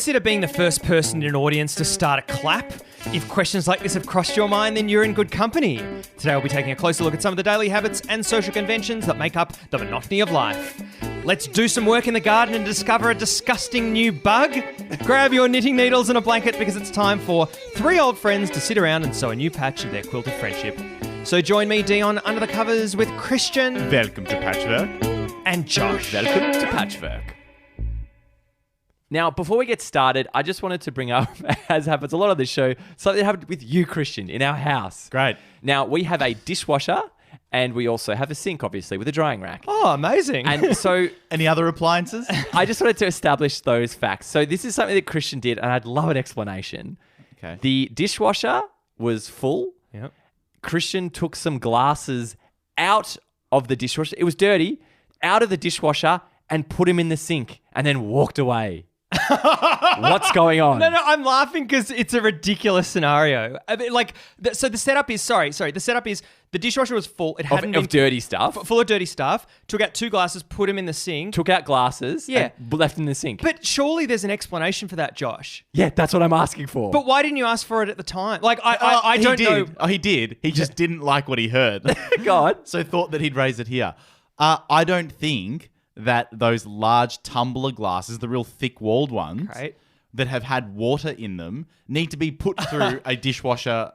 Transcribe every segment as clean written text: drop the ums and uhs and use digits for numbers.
consider being the first person in an audience to start a clap? If questions like this have crossed your mind, then you're in good company. Today we'll be taking a closer look at some of the daily habits and social conventions that make up the monotony of life. Let's do some work in the garden and discover a disgusting new bug. Grab your knitting needles and a blanket because it's time for three old friends to sit around and sew a new patch of their quilted friendship. So join me, Dion, under the covers with Christian. Welcome to Patchwork. And Josh. Welcome to Patchwork. Now, before we get started, I just wanted to bring up, as happens a lot on this show, something that happened with you, Christian, in our house. Great. Now, we have a dishwasher and we also have a sink, obviously, with a drying rack. Oh, amazing. And so... Any other appliances? I just wanted to establish those facts. So this is something that Christian did, and I'd love an explanation. Okay. The dishwasher was full. Yep. Christian took some glasses out of the dishwasher. It was dirty. Out of the dishwasher and put him in the sink and then walked away. What's going on? No, I'm laughing because it's a ridiculous scenario. I mean, the setup is, the setup is the dishwasher was full. It hadn't been Of dirty stuff. full of dirty stuff. Took out two glasses, put him in the sink. Took out glasses Yeah. and left in the sink. But surely there's an explanation for that, Josh. Yeah, that's what I'm asking for. But why didn't you ask for it at the time? I don't know. Oh, he did. He just didn't like what he heard. God. So thought that he'd raise it here. I don't think that those large tumbler glasses, the real thick-walled ones, Right. that have had water in them, need to be put through a dishwasher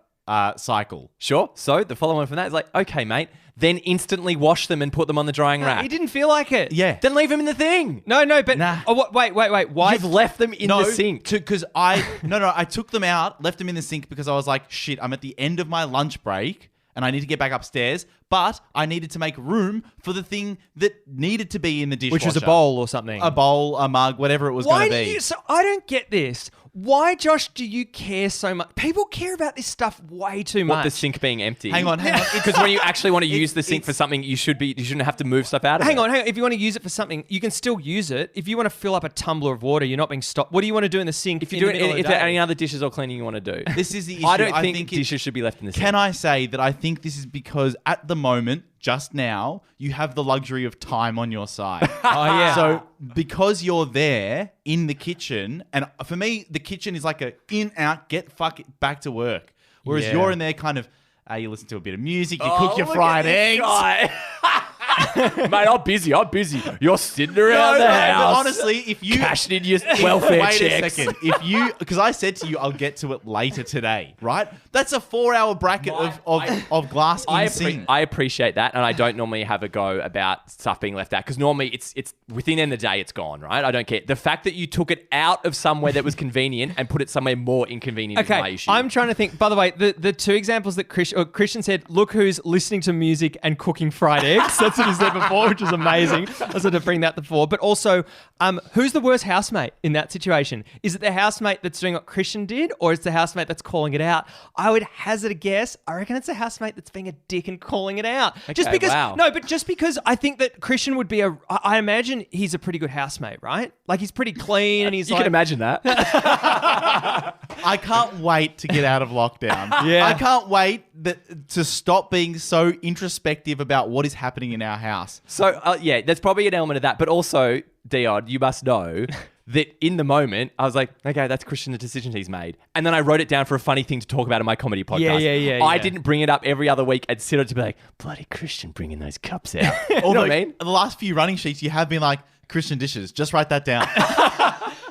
cycle. Sure. So the follow on from that is like, okay, mate, then instantly wash them and put them on the drying rack. He didn't feel like it. Yeah. Then leave them in the thing. No, but... Nah. Oh, wait. Why? You've left them in the sink. Because I took them out, left them in the sink because I was like, shit, I'm at the end of my lunch break and I need to get back upstairs, but I needed to make room for the thing that needed to be in the dishwasher. Which was a bowl or something. A bowl, a mug, whatever it was going to be. So I don't get this. Why, Josh, do you care so much? People care about this stuff way too much. What, the sink being empty? Hang on. Because when you actually want to use the sink for something, you shouldn't have to move stuff out of it. Hang on. If you want to use it for something, you can still use it. If you want to fill up a tumbler of water, you're not being stopped. What do you want to do in the sink? If you do it, if there are any other dishes or cleaning you want to do. This is the issue. I don't think dishes should be left in the sink. Can I say that I think this is because at the moment, just now, you have the luxury of time on your side. Oh, yeah. So because you're there in the kitchen, and for me, the kitchen is like a in, out, get back to work. Whereas Yeah. you're in there kind of, you listen to a bit of music, you cook your fried eggs. Mate, I'm busy. You're sitting around the house. But honestly, if you cashing in your welfare wait checks. a second, because I said to you, I'll get to it later today, right? That's a 4-hour bracket of glass in sink. I appreciate that, and I don't normally have a go about stuff being left out because normally it's within the end of the day it's gone, right? I don't care. The fact that you took it out of somewhere that was convenient and put it somewhere more inconvenient is my issue. I'm trying to think. By the way, the two examples that Christian said, look who's listening to music and cooking fried eggs. That's what he said before, which is amazing. I was going to bring that before. But also, who's the worst housemate in that situation? Is it the housemate that's doing what Christian did, or is it the housemate that's calling it out? I would hazard a guess. I reckon it's a housemate that's being a dick and calling it out. Just because, wow. No, but just because I think that Christian would be I imagine he's a pretty good housemate, right? Like he's pretty clean and he's you can imagine that. I can't wait to get out of lockdown. Yeah. I can't wait to stop being so introspective about what is happening in our house. So, yeah, there's probably an element of that. But also, Dion, you must know that in the moment, I was like, okay, that's Christian, the decision he's made. And then I wrote it down for a funny thing to talk about in my comedy podcast. I didn't bring it up every other week and sit on to be like, bloody Christian bringing those cups out. You know what I mean? The last few running sheets, you have been like, Christian dishes. Just write that down.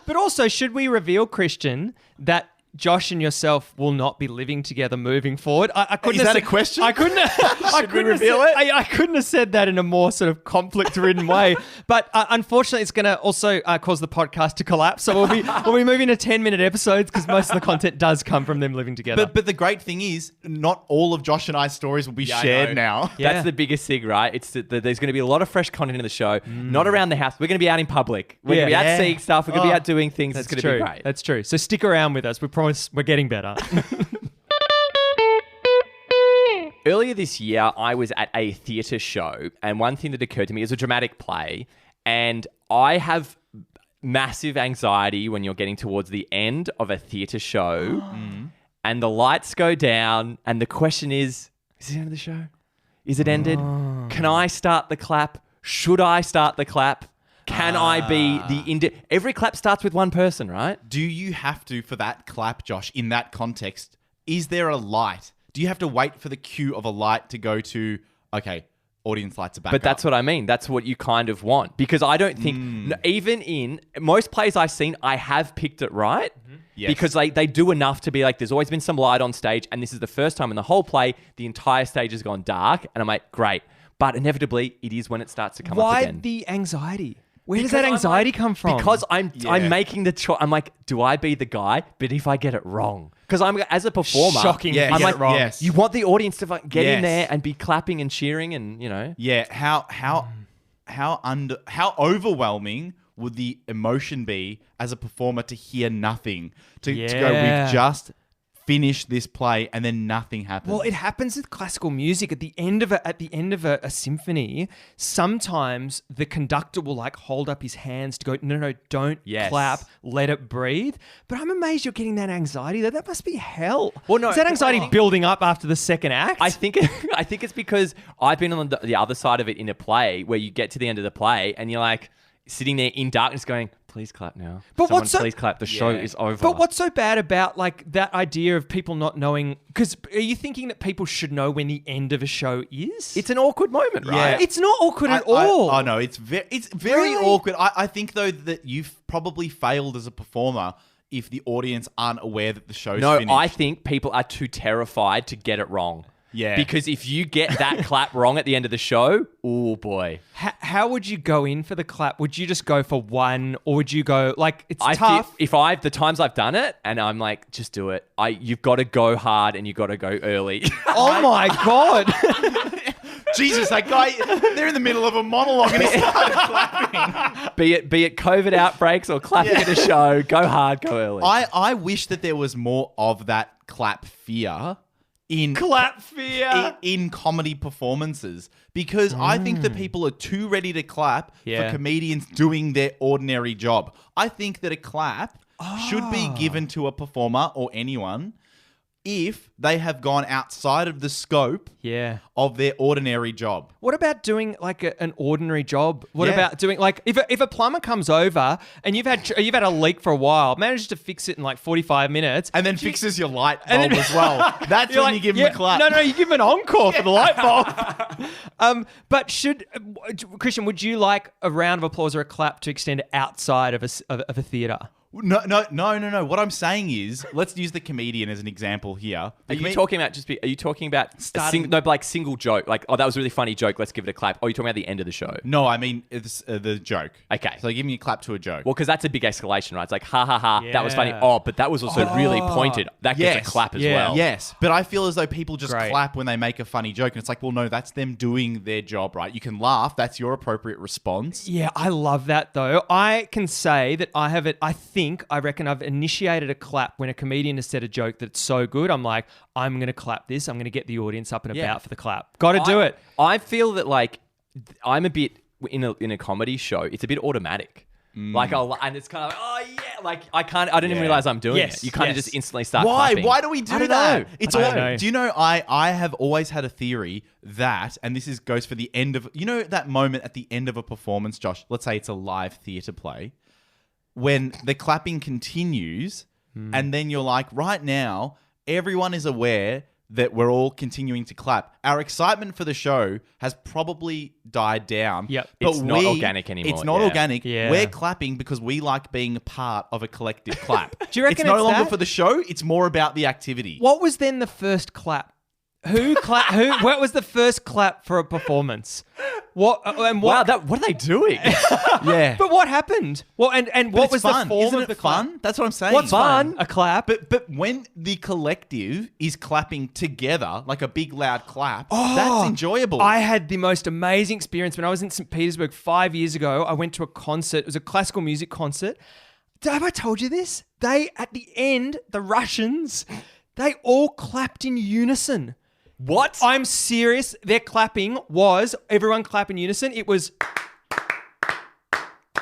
But also, should we reveal, Christian, that Josh and yourself will not be living together moving forward? I couldn't. Is that a question? I couldn't. I couldn't reveal it. it? I couldn't have said that in a more sort of conflict-ridden way. But unfortunately, it's going to also cause the podcast to collapse. So we'll be moving to 10-minute episodes because most of the content does come from them living together. But the great thing is, not all of Josh and I's stories will be shared now. Yeah. That's the biggest thing, right? It's that there's going to be a lot of fresh content in the show, not around the house. We're going to be out in public. We're going to be out seeing stuff. We're going to be out doing things. It's going to be great. That's true. So stick around with us. We promise we're getting better. Earlier this year, I was at a theatre show, and one thing that occurred to me is a dramatic play, and I have massive anxiety when you're getting towards the end of a theatre show, and the lights go down, and the question is it the end of the show? Is it ended? Can I start the clap? Should I start the clap? Can can I be the every clap starts with one person, right? Do you have to, for that clap, Josh, in that context, is there a light? Do you have to wait for the cue of a light to go to, okay, audience lights are back But up? that's what I mean. That's what you kind of want. Because I don't think, even in most plays I've seen, I have picked it right. Yes. Because they do enough to be like, there's always been some light on stage, and this is the first time in the whole play, the entire stage has gone dark, and I'm like, great. But inevitably, it is when it starts to come up Why again. the anxiety? Where does Because that I'm anxiety like- come from? Because I'm making the choice. I'm like, do I be the guy? But if I get it wrong, because I'm as a performer, Shocking. Yeah, if you I'm get like, it wrong. yes. you want the audience to get in Yes. there and be clapping and cheering, and Yeah, how overwhelming would the emotion be as a performer to hear nothing? To go, Yeah. we've just finished this play and then nothing happens. Well, it happens with classical music at the end of a symphony. Sometimes the conductor will like hold up his hands to go, no, don't Yes. clap, let it breathe. But I'm amazed you're getting that anxiety. That must be hell. Well, no, is that anxiety I think- building up after the second act? I think it's because I've been on the other side of it in a play where you get to the end of the play and you're like sitting there in darkness going, please clap now. But Someone what's so- please clap. The show Yeah. is over. But what's so bad about like that idea of people not knowing? Because are you thinking that people should know when the end of a show is? It's an awkward moment, right? Yeah. It's not awkward at all. Oh no, it's very Really? awkward. I think though that you've probably failed as a performer if the audience aren't aware that the show's No, finished. I think people are too terrified to get it wrong. Yeah. Because if you get that clap wrong at the end of the show, oh boy. How would you go in for the clap? Would you just go for one, or would you go like it's I tough? feel, if the times I've done it and I'm like, just do it. You've got to go hard and you've got to go early. Oh my god! Jesus, that guy, they're in the middle of a monologue and he started clapping. be it COVID outbreaks or clapping at a show, go hard, go early. I wish that there was more of that clap fear in Clap fear. in comedy performances, because I think that people are too ready to clap Yeah. for comedians doing their ordinary job. I think that a clap should be given to a performer or anyone if they have gone outside of the scope Yeah. of their ordinary job. What about doing like an ordinary job? What Yeah. about doing like if a plumber comes over and you've had a leak for a while, manages to fix it in like 45 minutes, And then fixes your light bulb And then- as well. That's you're when like, you give yeah, them a clap. No, you give him an encore for the light bulb. But Christian, would you like a round of applause or a clap to extend outside of a theater? No. What I'm saying is, let's use the comedian as an example here. Are you talking about are you talking about Starting- single joke? Like, oh, that was a really funny joke. Let's give it a clap. Or are you talking about the end of the show? No, I mean it's the joke. Okay. So give me a clap to a joke. Well, because that's a big escalation, right? It's like, ha ha ha, that was funny. Yeah. Oh, but that was also really pointed. That gets Yes. a clap as Yeah. well. Yes, but I feel as though people just Great. clap when they make a funny joke, and it's like, well, no, that's them doing their job, right? You can laugh. That's your appropriate response. Yeah, I love that though. I can say that I reckon I've initiated a clap when a comedian has said a joke that's so good. I'm like, I'm going to clap this. I'm going to get the audience up and Yeah. about for the clap. Got to do it. I feel that like I'm a bit in a comedy show. It's a bit automatic. Like and it's kind of like, oh yeah, like I didn't even realize I'm doing Yes, it. You kind of yes. just instantly start. Why? Clapping. Why do we do I don't that? know. It's I all. don't know. Do you know? I have always had a theory that, and this goes for the end of that moment at the end of a performance, Josh. Let's say it's a live theatre play, when the clapping continues, and then you're like, right now, everyone is aware that we're all continuing to clap. Our excitement for the show has probably died down. Yep. But It's not organic anymore, It's not yeah. organic. Yeah. We're clapping because we like being a part of a collective clap. Do you reckon it's no it's longer that? for the show? It's more about the activity. What was then the first clap? What was the first clap for a performance? What and what? Wow, what are they doing? Yeah. But what happened? Well, and what it's was fun. the form Isn't of it the fun? clap? That's what I'm saying. What's fun? A clap. But when the collective is clapping together, like a big loud clap, that's enjoyable. I had the most amazing experience when I was in St. Petersburg 5 years ago. I went to a concert. It was a classical music concert. Have I told you this? At the end, the Russians, they all clapped in unison. What? I'm serious. Their clapping was, everyone clap in unison. It was...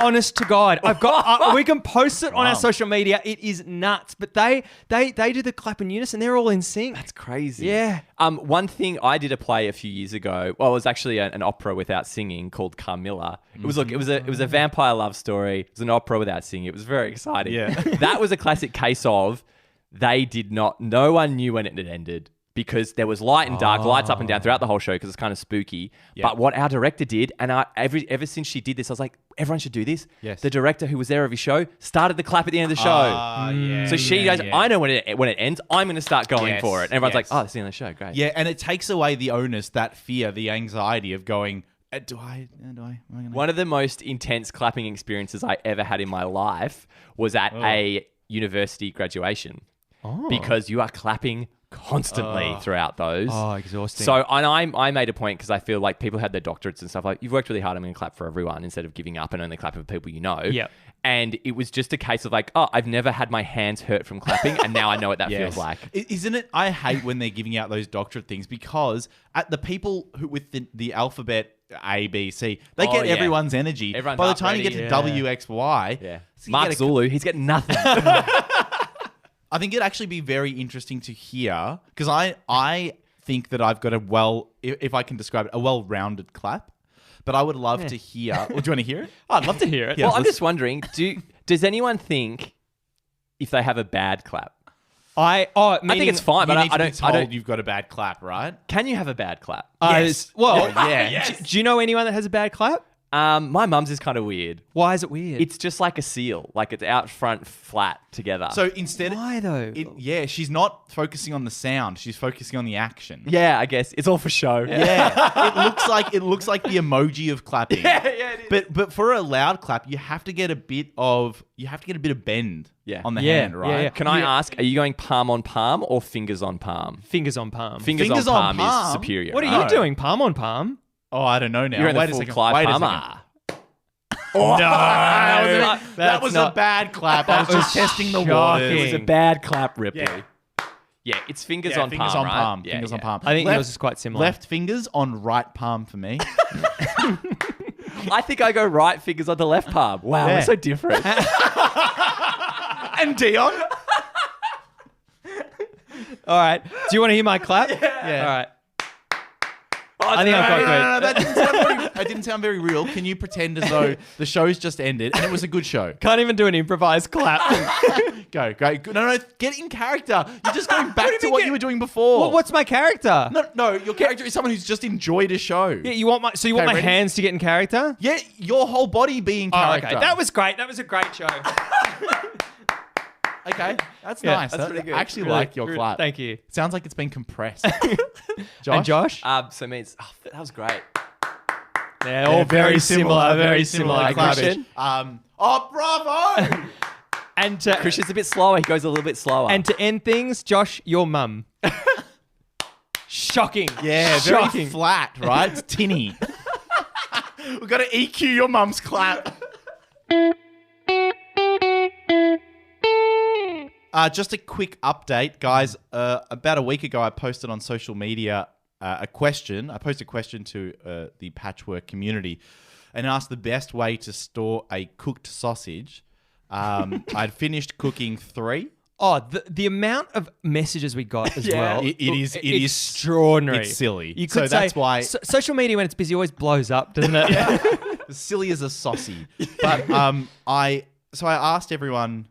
Honest to God, I've got. We can post it on our social media. It is nuts, but they do the clap in unison. They're all in sync. That's crazy. Yeah. One thing I did a play a few years ago. Well, it was actually an opera without singing called Carmilla. It was it was a vampire love story. It was an opera without singing. It was very exciting. Yeah. That was a classic case of they did not. No one knew when it had ended. Because there was light and dark, lights up and down throughout the whole show because it's kind of spooky. Yeah. But what our director did, and ever since she did this, I was like, everyone should do this. Yes. The director who was there every show started the clap at the end of the show. So she goes, I know when it ends, I'm going to start going Yes, for it. And everyone's like, yes. oh, that's the end of the show. Great. Yeah, and it takes away the onus, that fear, the anxiety of going, am I gonna... One of the most intense clapping experiences I ever had in my life was at a university graduation. Because you are clapping constantly throughout those. Oh, exhausting. So, and I made a point because I feel like people had their doctorates and stuff like, you've worked really hard, I'm going to clap for everyone instead of giving up and only clapping for people you know. Yep. And it was just a case of like, oh, I've never had my hands hurt from clapping and now I know what that feels like. Isn't it? I hate when they're giving out those doctorate things because at the people who with the alphabet A, B, C, they get everyone's energy. Everyone's By the up time you ready. get to W, X, Y, Yeah. so you Mark get a- Zulu, he's getting nothing. I think it'd actually be very interesting to hear because I think that I've got if I can describe it, a well-rounded clap. But I would love to hear. Well, do you want to hear it? I'd love to hear it. Yeah. Well, I'm just wondering, does anyone think if they have a bad clap? I think it's fine, but you need I to be don't. told you've got a bad clap, right? Can you have a bad clap? Yes. Well, Yeah. Do you know anyone that has a bad clap? My mum's is kind of weird. Why is it weird? It's just like a seal, like it's out front flat together. So instead, Why though? she's not focusing on the sound; she's focusing on the action. yeah, I guess it's all for show. Yeah, it looks like the emoji of clapping. yeah, it is. But for a loud clap, you have to get a bit of bend on the hand, right? yeah. Can I ask, are you going palm on palm or fingers on palm? Fingers on palm. Fingers Fingers on on palm is palm? superior. What are right? you doing? Palm on palm? Oh, I don't know now. You're in Wait the a full second. Clive Wait a Palmer. second. That was a bad clap. I was just testing the It was waters. a bad clap, Ripley. Yeah. Yeah, it's fingers Yeah, on fingers palm, on right? palm. Yeah, Fingers on yeah. palm. I think yours is quite similar. Left fingers on right palm for me. I think I go right fingers on the left palm. Wow, Yeah. we're so different. And Dion. All right. Do you want to hear my clap? Yeah. All right. I think I've got good. That didn't sound very real. Can you pretend as though the show's just ended and it was a good show? Can't even do an improvised clap. Go. No, get in character. You're just going back to what you were doing before. Well, what's my character? No, your character is someone who's just enjoyed a show. Yeah, you want my ready? hands to get in character? Yeah, your whole body being character. Oh, okay. That was great. That was a great show. Okay, that's Yeah, nice. that's pretty good. I actually Really, like your really, clap. thank you. Sounds like it's been compressed. Josh? And Josh? So means that was great. They're all very similar. Very clapping. similar. Christian? Bravo! And to, Christian's a bit slower. He goes a little bit slower. and to end things, Josh, your mum. Shocking. Yeah, very Shocking. flat, right? It's tinny. We've got to EQ your mum's clap. Just a quick update, guys. About a week ago, I posted on social media a question. I posted a question to the Patchwork community and asked the best way to store a cooked sausage. I'd finished cooking 3. Oh, the amount of messages we got as well. It is extraordinary. It's silly. You So could that's say, why- social media when it's busy always blows up, doesn't it? As silly as a saucy. But I asked everyone,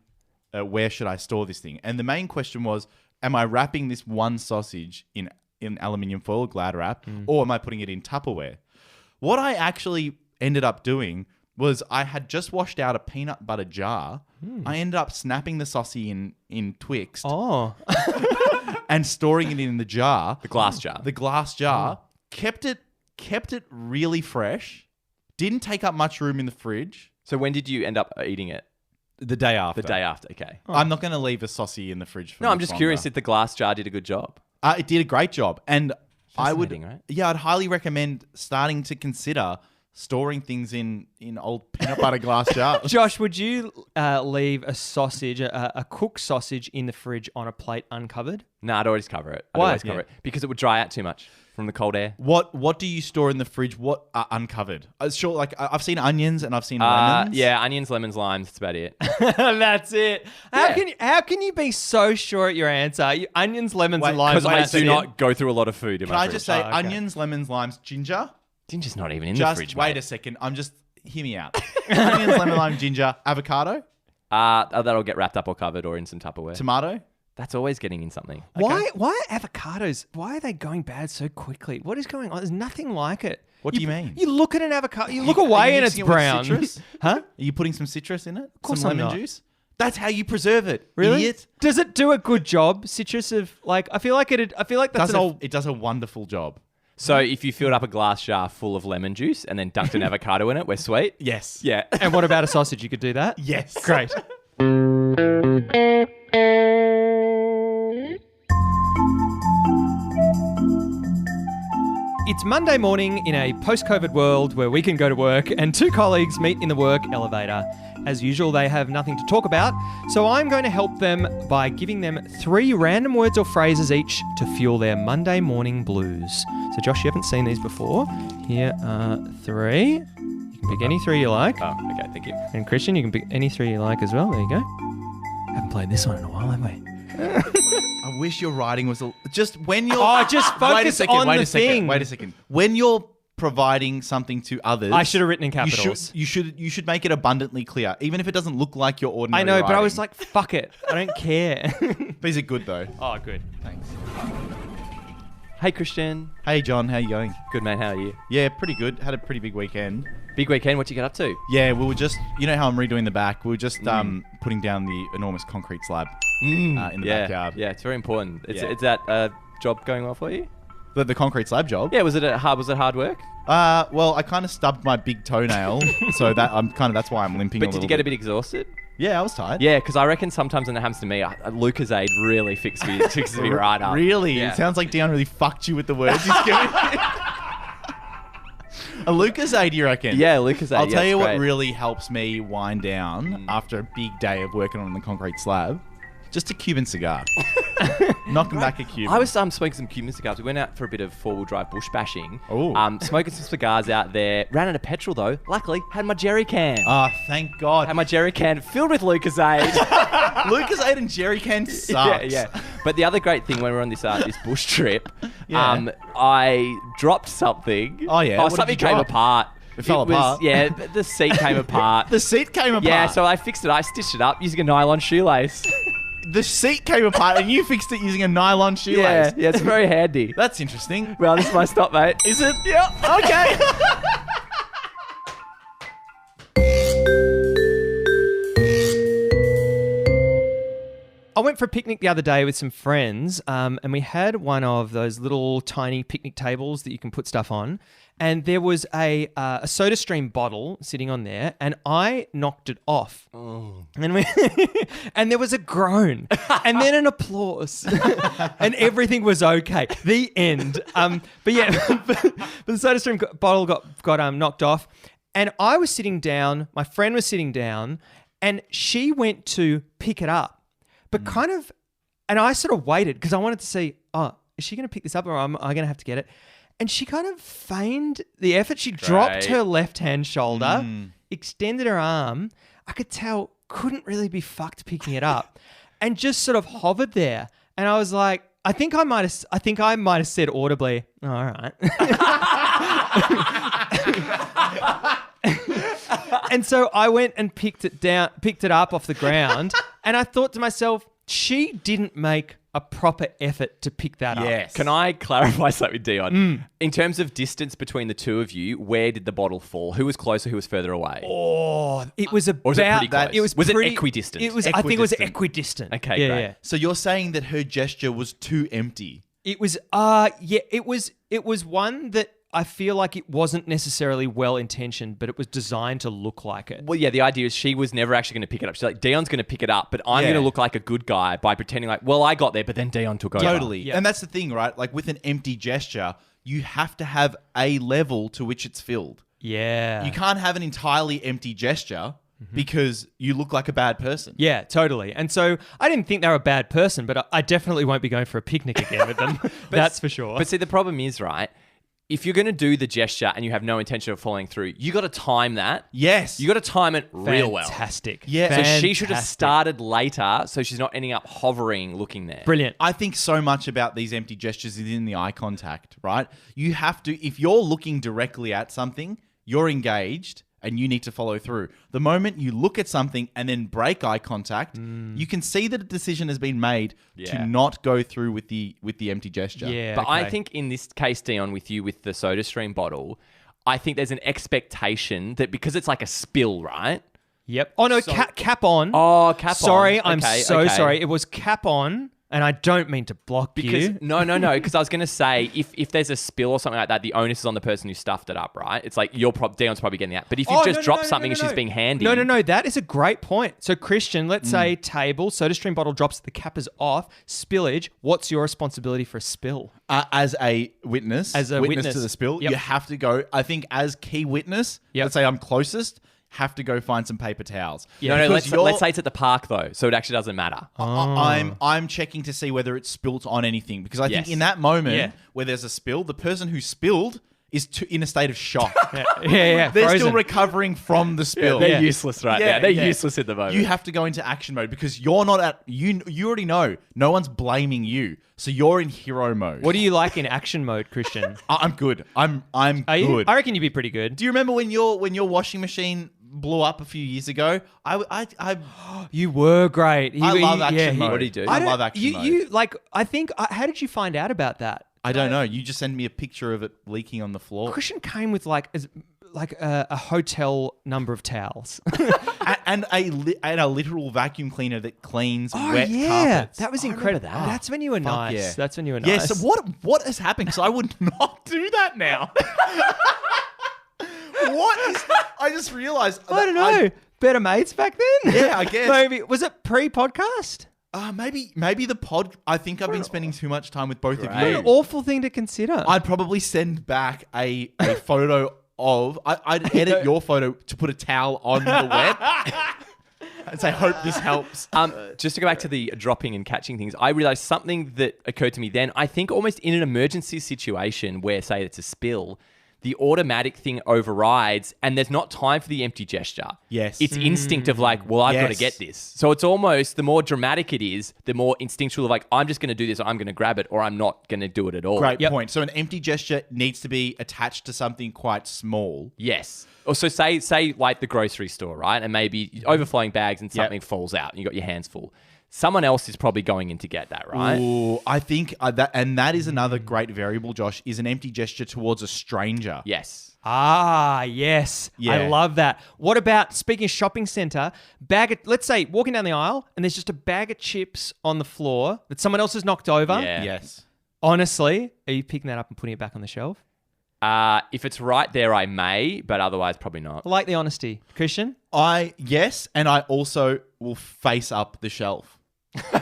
where should I store this thing? And the main question was, am I wrapping this one sausage in aluminium foil, Glad wrap, or am I putting it in Tupperware? What I actually ended up doing was I had just washed out a peanut butter jar. I ended up snapping the saucy in Twixt Oh. and storing it in the jar. the glass jar. The glass jar. Kept it really fresh. Didn't take up much room in the fridge. So when did you end up eating it? The day after. The day after. Okay. I'm not going to leave a saucy in the fridge for No, I'm much just longer. curious if the glass jar did a good job. It did a great job. And I would, Fascinating, right? yeah, I'd highly recommend starting to consider storing things in old peanut butter glass jars. Josh, would you leave a sausage, a cooked sausage, in the fridge on a plate uncovered? No, I'd always cover it. Why? It because it would dry out too much from the cold air. What do you store in the fridge? What are uncovered? Sure, like I've seen onions and I've seen lemons. Yeah, onions, lemons, limes. That's about it. That's it. Yeah. How can you be so sure at your answer? Onions, lemons, and limes. Because I do not go through a lot of food in Can my I fridge. just say okay. onions, lemons, limes, ginger? Ginger's not even in the Just fridge, wait mate. a second. Hear me out. Onions, lemon, lime, ginger, avocado, That'll get wrapped up or covered or in some Tupperware. tomato. That's always getting in something. Why are avocados? Why are they going bad so quickly? What is going on? There's nothing like it. What do you mean? You look at an avocado, you look Are away you and it's mixing it with brown. citrus? Huh? Are you putting some citrus in it? Of course some I'm lemon not. juice? That's how you preserve it. Really? Idiot. Does it do a good job? Citrus of like I feel like that's an old. It does a wonderful job. So if you filled up a glass jar full of lemon juice and then dunked an avocado in it, we're sweet? Yes. Yeah. And what about a sausage? You could do that? Yes. Great. It's Monday morning in a post-COVID world where we can go to work and two colleagues meet in the work elevator. As usual, they have nothing to talk about, so I'm going to help them by giving them 3 random words or phrases each to fuel their Monday morning blues. So Josh, you haven't seen these before. Here are 3. You can pick any 3 you like. Oh, okay, thank you. And Christian, you can pick any 3 you like as well. There you go. Haven't played this one in a while, have we? I wish your writing was just when you're. Oh, just focus on the thing. Wait a second. When you're providing something to others, I should have written in capitals. You should make it abundantly clear, even if it doesn't look like your ordinary. I know, but I writing. was like, fuck it. I don't care. These are good though. Oh, good. Thanks. Hey, Christian. Hey John, how you going? Good, mate. How are you? Yeah, pretty good. Had a pretty big weekend. Big weekend. What you get up to? Yeah, we were just, you know how I'm redoing the back. We were just putting down the enormous concrete slab in the backyard. Yeah, it's very important. Is Yeah. that job going well for you? The concrete slab job. Yeah, was it hard work? Well, I kind of stubbed my big toenail, so that's why I'm limping. But a did little you get a bit. bit exhausted? Yeah, I was tired. Yeah, because I reckon sometimes when it happens to me, Lucozade really fixes me right up. Really? Yeah. It sounds like Dion really fucked you with the words he's giving me. A Lucozade, you reckon? Yeah, Lucozade. I'll tell you what great. really helps me wind down after a big day of working on the concrete slab. Just a Cuban cigar. Knocking back a Cuban. I was smoking some Cuban cigars. We went out for a bit of four-wheel drive bush bashing. Ooh. Smoking some cigars out there. Ran out of petrol though. Luckily, had my jerry can. Ah, thank God. Had my jerry can filled with Lucozade. Lucozade and jerry can sucks. Yeah. But the other great thing when we were on this bush trip, Yeah. I dropped something. Oh, yeah? What did Something you came drop? apart. It fell was- apart? Yeah, the seat came apart. The seat came apart. Yeah, so I fixed it. I stitched it up using a nylon shoelace. the seat came apart and you fixed it using a nylon shoelace. Yeah, it's very handy. That's interesting. Well, this is my stop, mate. Is it? Yeah. Okay. I went for a picnic the other day with some friends, and we had one of those little tiny picnic tables that you can put stuff on, and there was a SodaStream bottle sitting on there, and I knocked it off. Oh. And and there was a groan, and then an applause, and everything was okay. The end. But yeah, but the SodaStream bottle got knocked off, and I was sitting down. My friend was sitting down, and she went to pick it up. But kind of, and I sort of waited because I wanted to see, is she going to pick this up or am I going to have to get it? And she kind of feigned the effort. She dropped her left-hand shoulder, extended her arm. I could tell, couldn't really be fucked picking it up, and just sort of hovered there. And I was like, I think I might have said audibly, oh, all right. And so I went and picked it up off the ground, and I thought to myself, she didn't make a proper effort to pick that up. Yes. Can I clarify something with Dion? In terms of distance between the two of you, where did the bottle fall? Who was closer? Who was further away? Oh, it was about was it pretty close? It was Was it pretty- equidistant? It was. I think it was equidistant. Okay, yeah, great. yeah. So you're saying that her gesture was too empty. It was. It was one that I feel like it wasn't necessarily well intentioned, but it was designed to look like it. Well, yeah, the idea is she was never actually going to pick it up. She's like, Dion's going to pick it up, but I'm Yeah. going to look like a good guy by pretending like, well, I got there, but then Dion took over. Totally. Yeah. And that's the thing, right? Like with an empty gesture, you have to have a level to which it's filled. Yeah. You can't have an entirely empty gesture because you look like a bad person. Yeah, totally. And so I didn't think they were a bad person, but I definitely won't be going for a picnic again with them. That's for sure. But see, the problem is, right, if you're going to do the gesture and you have no intention of following through, you got to time that. Yes. You got to time it real well. Fantastic. Yeah. So she should have started later so she's not ending up hovering, looking there. Brilliant. I think so much about these empty gestures is in the eye contact, right? You have to, if you're looking directly at something, you're engaged and you need to follow through. The moment you look at something and then break eye contact, you can see that a decision has been made to not go through with the empty gesture. Yeah. But I okay. think in this case, Dion, with you with the SodaStream bottle, I think there's an expectation that because it's like a spill, right? Yep. Oh, no, cap on. Oh, cap on. Sorry, I'm Okay, so okay. sorry. It was cap on, and I don't mean to block Because you. no, because I was going to say if there's a spill or something like that, the onus is on the person who stuffed it up, right? It's like Dion's probably getting that. But if you've just dropped something and she's being handy, No. That is a great point. So, Christian, let's say table, SodaStream bottle drops, the cap is off, spillage. What's your responsibility for a spill? As a witness, As a witness witness. to the spill, Yep. you have to go, I think as key witness, Yep. let's say I'm closest, have to go find some paper towels. Yeah. No, Because let's say it's at the park though, so it actually doesn't matter. I'm checking to see whether it's spilt on anything because I think Yes. in that moment Yeah. where there's a spill, the person who spilled is in a state of shock. Yeah. They're frozen. still recovering from the spill. They're useless right now. They're useless at the moment. You have to go into action mode because you're not at you already know no one's blaming you. So you're in hero mode. What do you like in action mode, Christian? I'm good. I'm Are you? good. I reckon you'd be pretty good. Do you remember when your washing machine blew up a few years ago? I You were great. love action mode. What do you do? I love action mode. You like? I think. How did you find out about that? I don't know. You just send me a picture of it leaking on the floor. Christian came with like a hotel number of towels. and a literal vacuum cleaner that cleans wet carpets. that was I remember incredible. that. That's when you were nice. yeah. That's when you were Yeah, nice. so what has happened? Because I would not do that now. I just realized. I don't know. Better mates back then. Yeah, I guess. Maybe was it pre-podcast? Maybe the pod. I think I've been spending too much time with both of Great. you. An awful thing to consider. I'd probably send back a photo of. I'd edit your photo to put a towel on the wet. And say, hope this helps. Just to go back to the dropping and catching things, I realized something that occurred to me then. I think almost in an emergency situation where, say, it's a spill, the automatic thing overrides and there's not time for the empty gesture. Yes. It's instinct of like, well, I've got to Yes. get this. So it's almost, the more dramatic it is, the more instinctual of like, I'm just going to do this or I'm going to grab it or I'm not going to do it at all. Great Yep. point. So an empty gesture needs to be attached to something quite small. Yes. Or so say like the grocery store, right? And maybe overflowing bags and something falls out and you got your hands full. Someone else is probably going in to get that, right? Ooh, I think that is another great variable, Josh, is an empty gesture towards a stranger. Yes. Ah, yes. Yeah. I love that. What about, speaking of shopping centre, let's say walking down the aisle and there's just a bag of chips on the floor that someone else has knocked over. Yeah. Yes. Honestly, are you picking that up and putting it back on the shelf? If it's right there, I may, but otherwise probably not. I like the honesty. Christian? Yes, and I also will face up the shelf.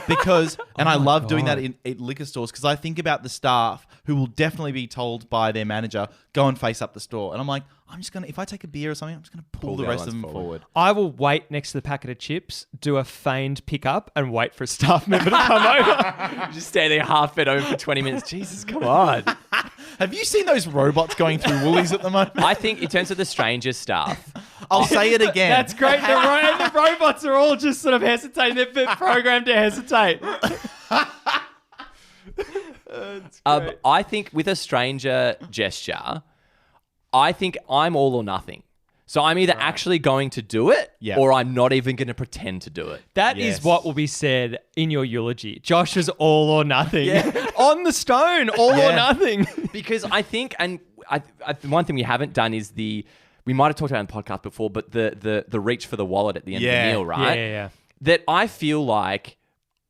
Because, and I love doing that in liquor stores because I think about the staff who will definitely be told by their manager, go and face up the store. And I'm like, if I take a beer or something, I'm just going to pull the the rest other of them ones forward. I will wait next to the packet of chips, do a feigned pickup, and wait for a staff member to come over. Just stay there half bed open for 20 minutes. Jesus, come on. Have you seen those robots going through Woolies at the moment? I think in terms of the stranger stuff, I'll say it again. That's great. The robots are all just sort of hesitating. They're programmed to hesitate. I think with a stranger gesture, I think I'm all or nothing. So I'm either actually going to do it or I'm not even going to pretend to do it. That is what will be said in your eulogy. Josh is all or nothing. On the stone, all or nothing. Because I think, and one thing we haven't done is we might have talked about it in the podcast before, but the reach for the wallet at the end of the meal, right? Yeah. That I feel like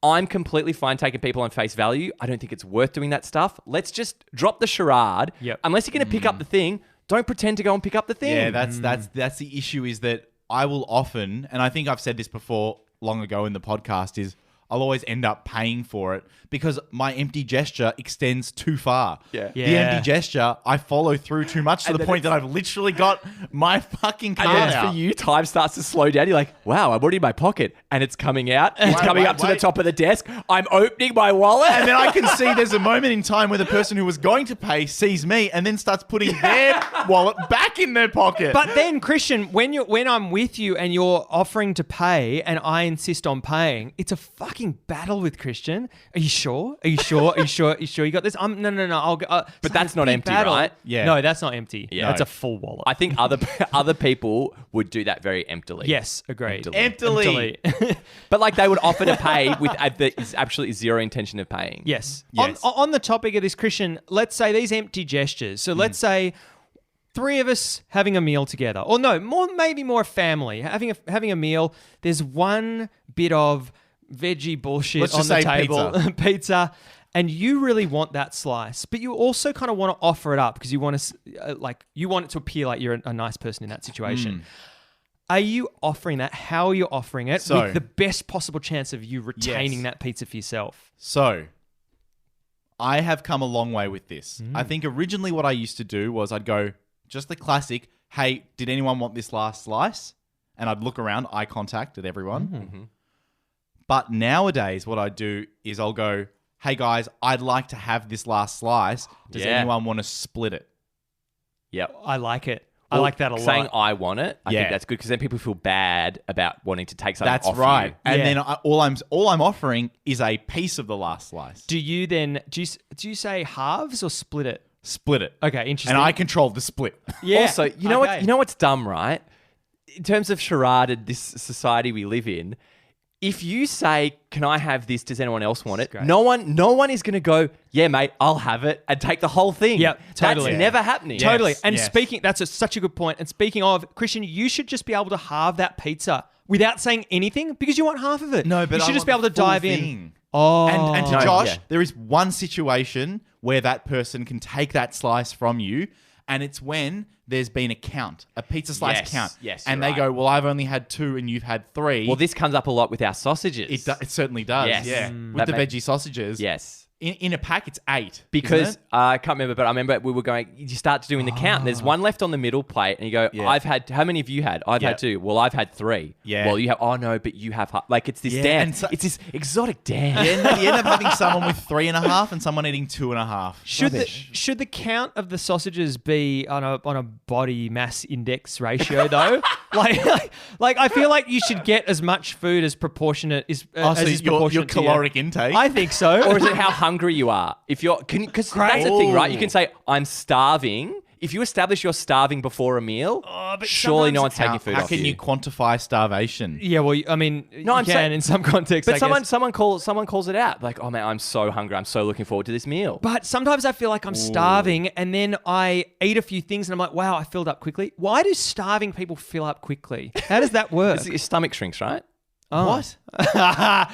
I'm completely fine taking people on face value. I don't think it's worth doing that stuff. Let's just drop the charade. Yep. Unless you're going to pick up the thing, don't pretend to go and pick up the thing. Yeah, that's the issue is that I will often, and I think I've said this before long ago in the podcast, is I'll always end up paying for it because my empty gesture extends too far. Yeah. The empty gesture, I follow through too much to the point that I've literally got my fucking card And then out. for you, time starts to slow down. You're like, wow, I'm already in my pocket. And it's coming out. It's coming up to the top of the desk. I'm opening my wallet. And then I can see there's a moment in time where the person who was going to pay sees me and then starts putting their wallet back in their pocket. But then, Christian, when I'm with you and you're offering to pay and I insist on paying, it's a fucking battle with Christian. Are you sure? Are you sure? Are you sure? Are you sure you got this? No. I'll go. But that's not empty, right? Yeah. No, that's not empty. Yeah. That's a full wallet. I think other people would do that very emptily. Yes, agreed. Emptily. But like they would offer to pay with absolutely zero intention of paying. Yes. Yes. On the topic of this, Christian, let's say these empty gestures. So let's say three of us having a meal together, or no, maybe more a family having a meal. There's one bit of veggie bullshit Let's on just the say table, pizza, and you really want that slice, but you also kind of want to offer it up because you want to you want it to appear like you're a nice person in that situation. Are you offering that? How are you offering it with the best possible chance of you retaining that pizza for yourself? So, I have come a long way with this. I think originally what I used to do was I'd go, just the classic, hey, did anyone want this last slice? And I'd look around, eye contact at everyone. Mm-hmm. But nowadays what I do is I'll go, hey guys, I'd like to have this last slice. Does anyone want to split it? Yep. I like it. I like that a lot. Saying I want it, I Yeah. think that's good because then people feel bad about wanting to take something That's off right. you. And Yeah. then all I'm offering is a piece of the last slice. Do you then do you say halves or split it? Split it. Okay, interesting. And I control the split. Yeah. Also, you know what's dumb, right? In terms of charade and this society we live in, if you say, "Can I have this? Does anyone else want it?" great. No one is going to go, "Yeah, mate, I'll have it," and take the whole thing. Yep, totally. That's never happening. Totally. Yes, And yes. speaking, that's such a good point. And speaking of, Christian, you should just be able to halve that pizza without saying anything because you want half of it. No, but you I should just want be able to the full dive in. thing. Oh, And to No, Josh, yeah. there is one situation where that person can take that slice from you, and it's when there's been a count, a pizza slice Yes, count. yes, and you're they go, well, I've only had 2 and you've had 3. Well, this comes up a lot with our sausages. It certainly does, Yes. yeah. Mm. With That the make- veggie sausages. Yes. In a pack, it's 8. Because isn't it? I can't remember, but I remember we were going. You start doing the count. And there's one left on the middle plate, and you go, Yeah. "I've had. How many have you had? I've Yeah. had 2. Well, I've had 3. Yeah. Well, you have. Oh no, but you have. Like it's this Yeah, dance. and so- It's this exotic dance. You end up having someone with 3.5 and someone eating 2.5. should the count of the sausages be on a body mass index ratio though? like I feel like you should get as much food as proportionate is So as is your proportionate to caloric intake? I think so. Or is it how hungry you are? If you're, because that's the thing, right? You can say I'm starving. If you establish you're starving before a meal, but surely no one's sometimes- taking food How off can you quantify starvation? Yeah, well, I mean, No, you I'm can saying- in some contexts. But I guess. someone calls it out. Like, oh man, I'm so hungry. I'm so looking forward to this meal. But sometimes I feel like I'm starving and then I eat a few things and I'm like, wow, I filled up quickly. Why do starving people fill up quickly? How does that work? Your stomach shrinks, right? What?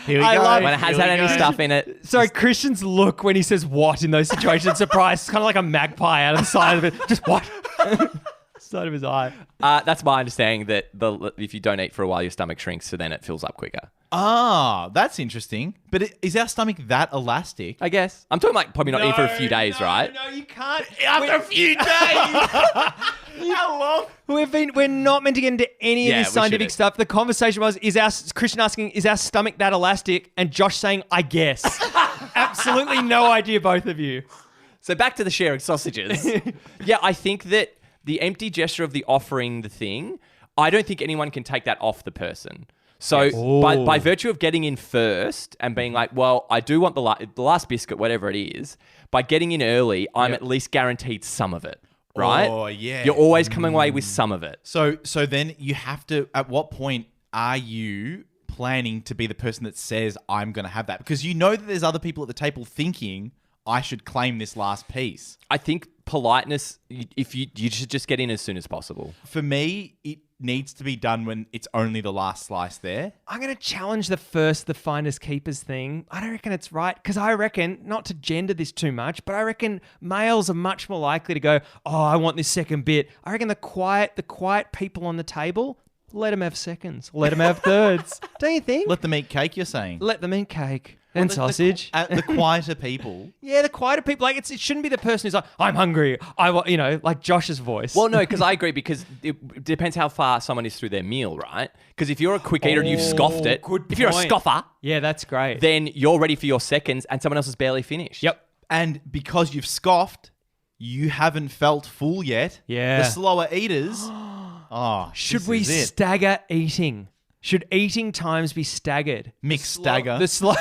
Here we I go. love- When it has Here had we any go. stuff in it. Sorry, Christian's look when he says what in those situations, surprise. It's kind of like a magpie out of the side of it. Just what? Side of his eye. That's my understanding that if you don't eat for a while, your stomach shrinks, so then it fills up quicker. Ah, that's interesting. But is our stomach that elastic? I guess. I'm talking like probably not eating for a few days, right? No, you can't. After a few days. How long? We're not meant to get into any Yeah, of this we scientific shouldn't. stuff. The conversation was, Christian asking, is our stomach that elastic? And Josh saying, I guess. Absolutely no idea, both of you. So back to the sharing sausages. Yeah, I think that the empty gesture of the offering the thing, I don't think anyone can take that off the person. So by virtue of getting in first and being like, well, I do want the last biscuit, whatever it is, by getting in early, I'm at least guaranteed some of it, right? Oh, yeah. You're always coming away with some of it. So then you have to, at what point are you planning to be the person that says, I'm going to have that? Because you know that there's other people at the table thinking, I should claim this last piece. I think politeness, if you should just get in as soon as possible. For me, it needs to be done when it's only the last slice there. I'm going to challenge the finders keepers thing. I don't reckon it's right because I reckon, not to gender this too much, but I reckon males are much more likely to go, oh, I want this second bit. I reckon the quiet people on the table, let them have seconds. Let them have thirds. Don't you think? Let them eat cake, you're saying? Let them eat cake and sausage. The quieter people. Yeah, the quieter people. Like it shouldn't be the person who's like, I'm hungry. Like Josh's voice. Well, no, because I agree, because it depends how far someone is through their meal, right? Because if you're a quick eater and you've scoffed it, if you're a scoffer, yeah, that's great. then you're ready for your seconds and someone else has barely finished. Yep. And because you've scoffed, you haven't felt full yet. Yeah. The slower eaters. Should we stagger eating? Should eating times be staggered? Mixed stagger. The slow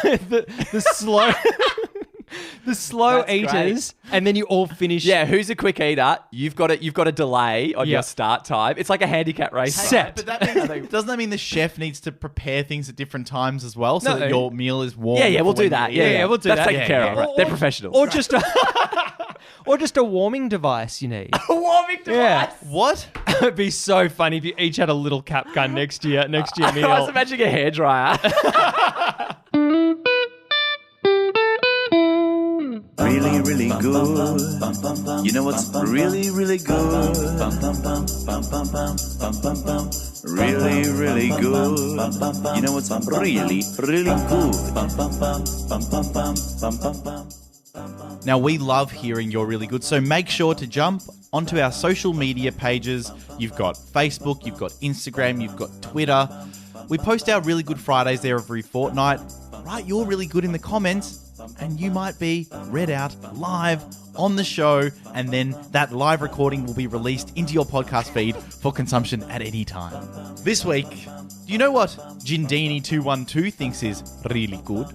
That's eaters, great. and then you all finish. Yeah, who's a quick eater? You've got a delay on your start time. It's like a handicap race. Set. But that means, doesn't that mean the chef needs to prepare things at different times as well, so that your meal is warm? Yeah, we'll for do when that. you eat? Yeah, we'll do That's that. taken care of. Right? They're professionals. Or just a warming device you need. a warming device. Yeah. What? It'd be so funny if you each had a little cap gun next to your meal. I was imagining a hairdryer. Really, really good. You know what's really, really good? Really, really good. You know what's really, really good? Now, we love hearing you're really good, so make sure to jump onto our social media pages. You've got Facebook, you've got Instagram, you've got Twitter. We post our Really Good Fridays there every fortnight. Write you're really good in the comments, and you might be read out live on the show, and then that live recording will be released into your podcast feed for consumption at any time. This week, do you know what Jindini212 thinks is really good?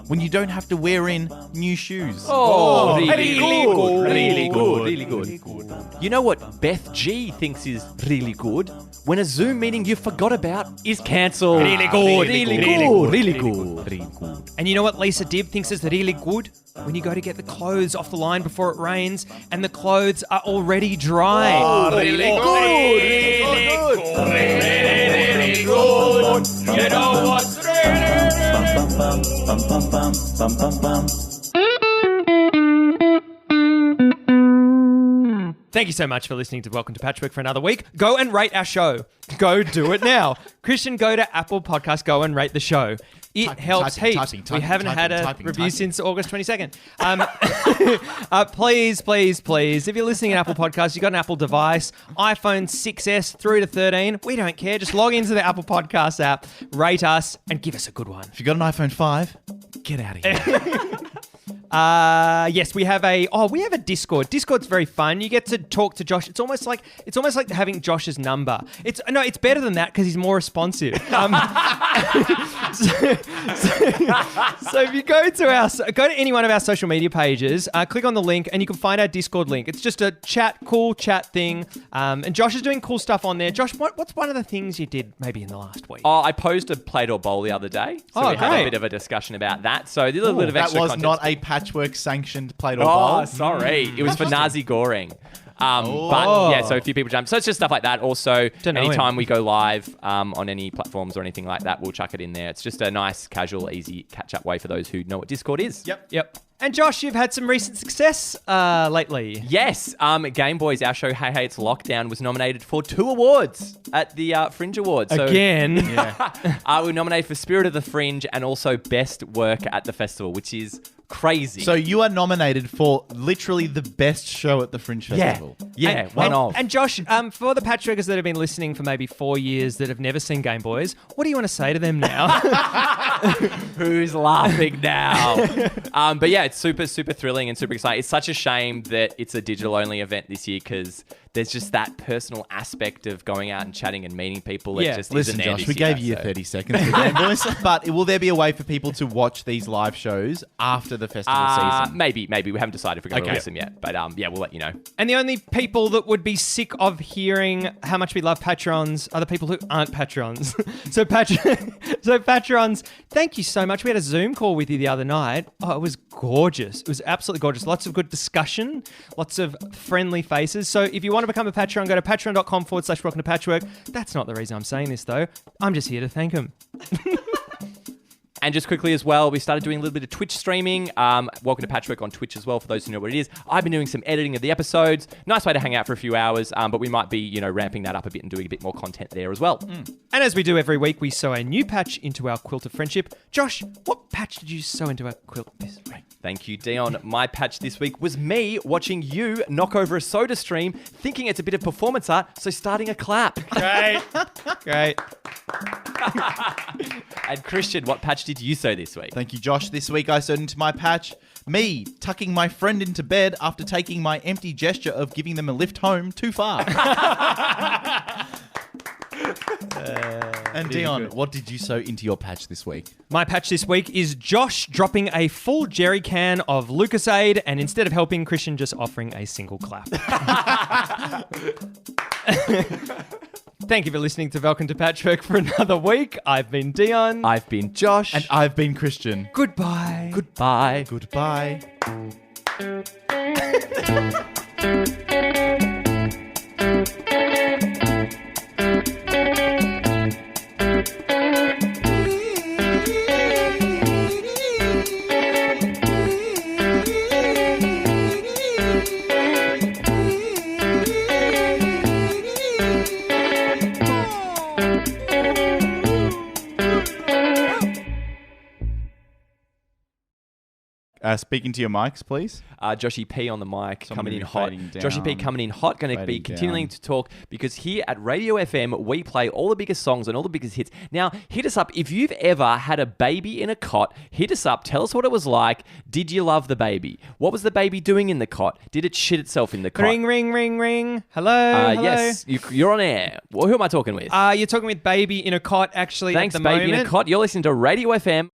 When you don't have to wear in new shoes. Really good. You know what Beth G thinks is really good? When a Zoom meeting you forgot about is cancelled. Really good. Really good. And you know what Lisa Dibb thinks is really good? When you go to get the clothes off the line before it rains and the clothes are already dry. Really good. You know what's Thank you so much for listening to Welcome to Patchwork for another week. Go and rate our show. Go do it now. Christian, go to Apple Podcast. Go and rate the show. It helps heaps. We haven't had a review since August 22nd. Please, if you're listening on Apple Podcasts, you've got an Apple device, iPhone 6S through to 13, we don't care. Just log into the Apple Podcasts app, rate us, and give us a good one. If you've got an iPhone 5, get out of here. Yes, we have a Discord. Discord's very fun. You get to talk to Josh. It's almost like having Josh's number. It's better than that because he's more responsive. So if you go to any one of our social media pages, click on the link and you can find our Discord link. It's just a cool chat thing. And Josh is doing cool stuff on there. Josh, what's one of the things you did maybe in the last week? I posed a plate or bowl the other day. So we had a bit of a discussion about that. So a little bit of extra content. That was not a patchwork sanctioned plate or bowl. Oh, sorry. It was for Nazi goring. But yeah, so a few people jumped. So it's just stuff like that. Also, anytime we go live on any platforms or anything like that, we'll chuck it in there. It's just a nice, casual, easy catch-up way for those who know what Discord is. Yep. And Josh, you've had some recent success lately. Yes. Game Boys, our show Hey It's Lockdown, was nominated for 2 awards at the Fringe Awards. So, again. we were nominated for Spirit of the Fringe and also Best Work at the Festival, which is crazy. So you are nominated for literally the best show at the Fringe Festival. Yeah, And Josh, for the patchworkers that have been listening for maybe 4 years that have never seen Game Boys, what do you want to say to them now? Who's laughing now? But yeah, it's super, super thrilling and super exciting. It's such a shame that it's a digital-only event this year because there's just that personal aspect of going out and chatting and meeting people. That just listen, isn't there Josh, this we year, gave you 30 seconds for Game Boys. But will there be a way for people to watch these live shows after the festival season? Maybe. We haven't decided if we're going to release them yet. But yeah, we'll let you know. And the only people that would be sick of hearing how much we love patrons are the people who aren't patrons. So patrons, thank you so much. We had a Zoom call with you the other night. Oh, it was gorgeous. It was absolutely gorgeous. Lots of good discussion, lots of friendly faces. So if you want to become a patron, go to patreon.com/welcome to patchwork. That's not the reason I'm saying this, though. I'm just here to thank them. And just quickly as well, we started doing a little bit of Twitch streaming. Welcome to Patchwork on Twitch as well, for those who know what it is. I've been doing some editing of the episodes. Nice way to hang out for a few hours, but we might be, ramping that up a bit and doing a bit more content there as well. And as we do every week, we sew a new patch into our quilt of friendship. Josh, what patch did you sew into our quilt this week? Thank you, Dion. My patch this week was me watching you knock over a soda stream, thinking it's a bit of performance art, so starting a clap. Great. Great. And Christian, what patch did you sew this week? Thank you, Josh. This week I sewed into my patch me tucking my friend into bed after taking my empty gesture of giving them a lift home too far. And Dion, what did you sew into your patch this week? My patch this week is Josh dropping a full jerry can of Lucasade and instead of helping, Christian just offering a single clap. Thank you for listening to Welcome to Patchwork for another week. I've been Dion. I've been Josh. And I've been Christian. Goodbye. Goodbye. Goodbye. Speaking to your mics, please. Joshy P on the mic, So I'm coming in gonna be hot. fading down. Joshy P coming in hot, going to be Fading continuing down. to talk because here at Radio FM, we play all the biggest songs and all the biggest hits. Now, hit us up. If you've ever had a baby in a cot, hit us up. Tell us what it was like. Did you love the baby? What was the baby doing in the cot? Did it shit itself in the cot? Ring, ring, ring, ring. Hello. Hello. Yes, you're on air. Well, who am I talking with? You're talking with Baby in a cot, actually, Thanks, at the baby moment. in a cot. You're listening to Radio FM.